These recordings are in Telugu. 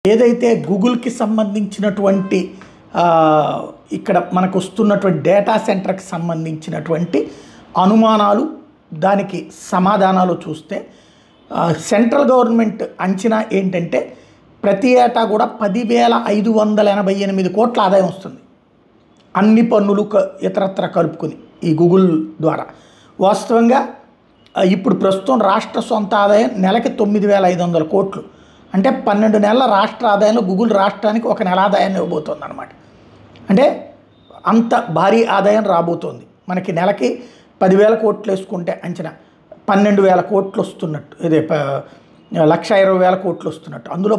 ఏదైతే గూగుల్కి సంబంధించినటువంటి ఇక్కడ మనకు వస్తున్నటువంటి డేటా సెంటర్కి సంబంధించినటువంటి అనుమానాలు దానికి సమాధానాలు చూస్తే సెంట్రల్ గవర్నమెంట్ అంచనా ఏంటంటే ప్రతి ఏటా కూడా 10,588 కోట్ల ఆదాయం వస్తుంది అన్ని పన్నులు ఇతరత్ర కలుపుకొని ఈ గూగుల్ ద్వారా. వాస్తవంగా ఇప్పుడు ప్రస్తుతం రాష్ట్ర సొంత ఆదాయం నెలకి 9,500 కోట్లు, అంటే 12 నెలల రాష్ట్ర ఆదాయంలో గూగుల్ రాష్ట్రానికి ఒక నెల ఆదాయాన్ని ఇవ్వబోతోంది అనమాట. అంటే అంత భారీ ఆదాయం రాబోతోంది. మనకి నెలకి 10,000 కోట్లు వేసుకుంటే అంచనా 12,000 కోట్లు వస్తున్నట్టు, ఇదే 1,20,000 కోట్లు వస్తున్నట్టు, అందులో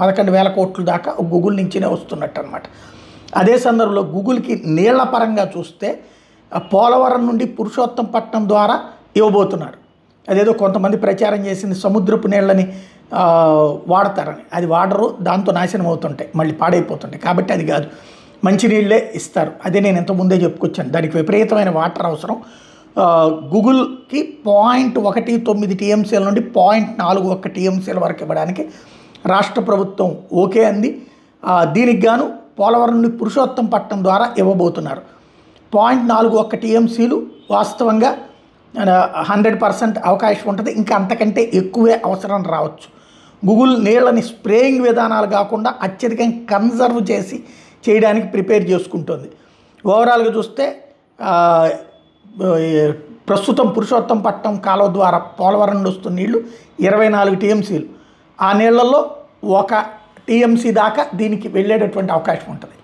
11,000 కోట్ల దాకా గూగుల్ నుంచినే వస్తున్నట్టు అనమాట. అదే సందర్భంలో గూగుల్కి నీళ్ల పరంగా చూస్తే పోలవరం నుండి పురుషోత్తంపట్నం ద్వారా ఇవ్వబోతున్నారు. అదేదో కొంతమంది ప్రచారం చేసింది సముద్రపు నీళ్ళని వాడతారని, అది వాడరు, దాంతో నాశనం అవుతుంటాయి, మళ్ళీ పాడైపోతుంటాయి. కాబట్టి అది కాదు, మంచినీళ్ళే ఇస్తారు. అదే నేను ఇంతకుముందే చెప్పుకొచ్చాను, దానికి విపరీతమైన వాటర్ అవసరం. గూగుల్కి 0.19 టీఎంసీల నుండి 0.41 టీఎంసీల వరకు ఇవ్వడానికి రాష్ట్ర ప్రభుత్వం ఓకే అంది. దీనికి గాను పోలవరం నుండి పురుషోత్తంపట్నం ద్వారా ఇవ్వబోతున్నారు. 0.41 టీఎంసీలు వాస్తవంగా 100% అవకాశం ఉంటుంది, ఇంకా అంతకంటే ఎక్కువే అవసరం రావచ్చు. గూగుల్ నీళ్ళని స్ప్రేయింగ్ విధానాలు కాకుండా అత్యధికంగా కన్జర్వ్ చేసి చేయడానికి ప్రిపేర్ చేసుకుంటుంది. ఓవరాల్గా చూస్తే ప్రస్తుతం పురుషోత్తంపట్నం కాలువ ద్వారా పోలవరం నుండి వస్తున్న నీళ్లు 24 టీఎంసీలు. ఆ నీళ్లలో 1 టీఎంసీ దాకా దీనికి వెళ్ళేటటువంటి అవకాశం ఉంటుంది.